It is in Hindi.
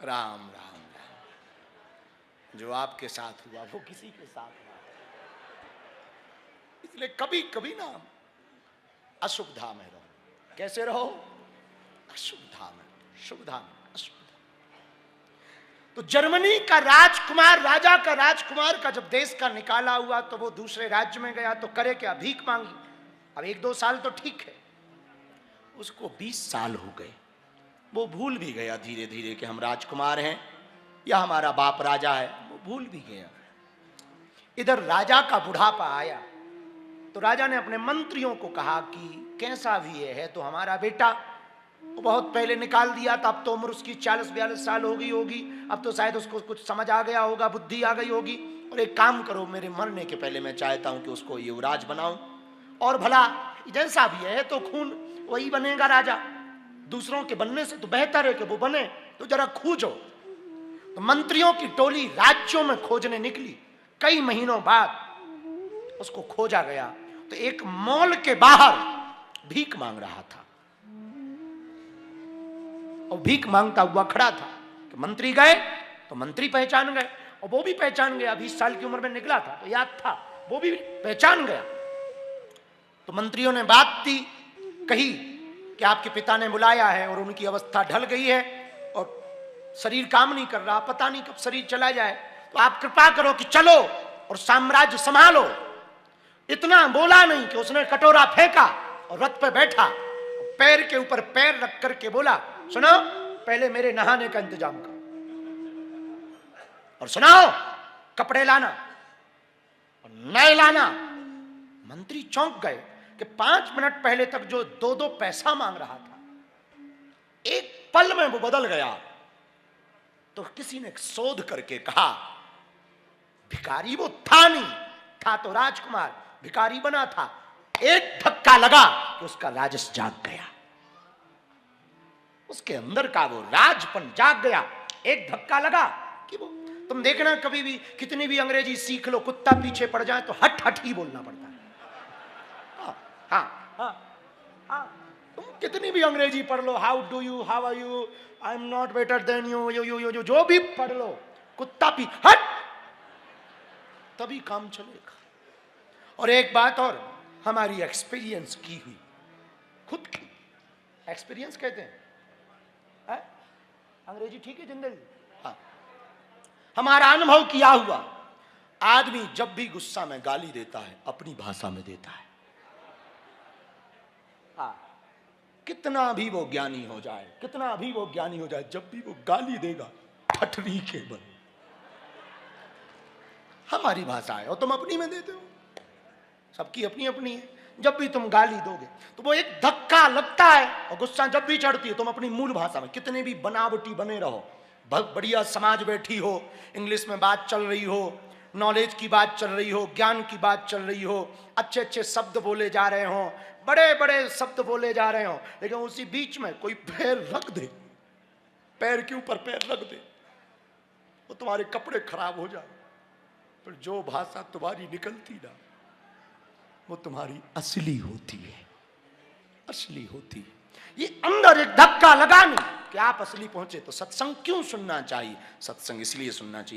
राम राम राम। जो आपके साथ हुआ वो किसी के साथ हुआ, इसलिए कभी कभी ना अशुभधा में रहो। कैसे रहो? अशुभधा में, शुभधा में, अशुभधा। तो जर्मनी का राजकुमार, राजा का राजकुमार का जब देश का निकाला हुआ तो वो दूसरे राज्य में गया तो करे क्या? भीख मांगी। अब 1-2 साल तो ठीक है, उसको 20 साल हो गए। वो भूल भी गया धीरे धीरे कि हम राजकुमार हैं या हमारा बाप राजा है, वो भूल भी गया। इधर राजा का बुढ़ापा आया तो राजा ने अपने मंत्रियों को कहा कि कैसा भी है तो हमारा बेटा, वो बहुत पहले निकाल दिया था, अब तो उम्र उसकी 40-42 साल हो गई होगी, अब तो शायद उसको कुछ समझ आ गया होगा, बुद्धि आ गई होगी, और एक काम करो, मेरे मरने के पहले मैं चाहता हूं कि उसको युवराज बनाऊं, और भला जैसा भी है तो खून वही बनेगा राजा, दूसरों के बनने से तो बेहतर है कि वो बने, तो जरा खोजो। तो मंत्रियों की टोली राज्यों में खोजने निकली। कई महीनों बाद उसको खोजा गया तो एक मॉल के बाहर भीख मांग रहा था, और भीख मांगता हुआ खड़ा था कि मंत्री गए तो मंत्री पहचान गए, और वो भी पहचान गया, 20 साल की उम्र में निकला था तो याद था, वो भी पहचान गया। तो मंत्रियों ने बात दी, कही कि आपके पिता ने बुलाया है और उनकी अवस्था ढल गई है और शरीर काम नहीं कर रहा, पता नहीं कब शरीर चला जाए, तो आप कृपा करो कि चलो और साम्राज्य संभालो। इतना बोला नहीं कि उसने कटोरा फेंका और रथ पे बैठा, पैर के ऊपर पैर रख करके बोला, सुनो पहले मेरे नहाने का इंतजाम करो, और सुनाओ कपड़े लाना और नए लाना। मंत्री चौंक गए कि 5 मिनट पहले तक जो 2-2 पैसा मांग रहा था, एक पल में वो बदल गया। तो किसी ने शोध करके कहा, भिखारी वो था नहीं, था तो राजकुमार, भिखारी बना था। एक धक्का लगा कि उसका राजस जाग गया, उसके अंदर का वो राजपन जाग गया। एक धक्का लगा कि वो, तुम देखना कभी भी कितनी भी अंग्रेजी सीख लो, कुत्ता पीछे पड़ जाए तो हट हट ही बोलना पड़ता है। हाँ हाँ हाँ, तुम कितनी भी अंग्रेजी पढ़ लो, how do you, how are you, I am not better than you, you जो भी पढ़ लो, कुत्ता पी हट, तभी काम चलेगा। और एक बात और, हमारी एक्सपीरियंस की हुई, खुद की एक्सपीरियंस कहते हैं, अंग्रेजी ठीक है जिंदगी, हाँ, हमारा अनुभव किया हुआ। आदमी जब भी गुस्सा में गाली देता है अपनी भाषा में देता है, हाँ, कितना भी वो ज्ञानी हो जाए, कितना भी वो ज्ञानी हो जाए, जब भी वो गाली देगा ठठरी के बल, हमारी भाषा है और तुम अपनी में देते हो, सबकी अपनी अपनी है। जब भी तुम गाली दोगे तो वो एक धक्का लगता है, और गुस्सा जब भी चढ़ती है तुम अपनी मूल भाषा में, कितने भी बनावटी बने रहो, बढ़िया समाज बैठी हो, इंग्लिश में बात चल रही हो, नॉलेज की बात चल रही हो, ज्ञान की बात चल रही हो, अच्छे अच्छे शब्द बोले जा रहे हो, बड़े बड़े शब्द बोले जा रहे हो, लेकिन उसी बीच में कोई पैर रख दे, पैर के ऊपर पैर रख दे, वो तुम्हारे कपड़े खराब हो जाए। पर जो भाषा तुम्हारी निकलती ना, वो तुम्हारी असली होती है, असली होती है। ये अंदर एक धक्का लगा नहीं कि आप असली पहुंचे। तो सत्संग क्यों सुनना चाहिए? सत्संग इसलिए सुनना चाहिए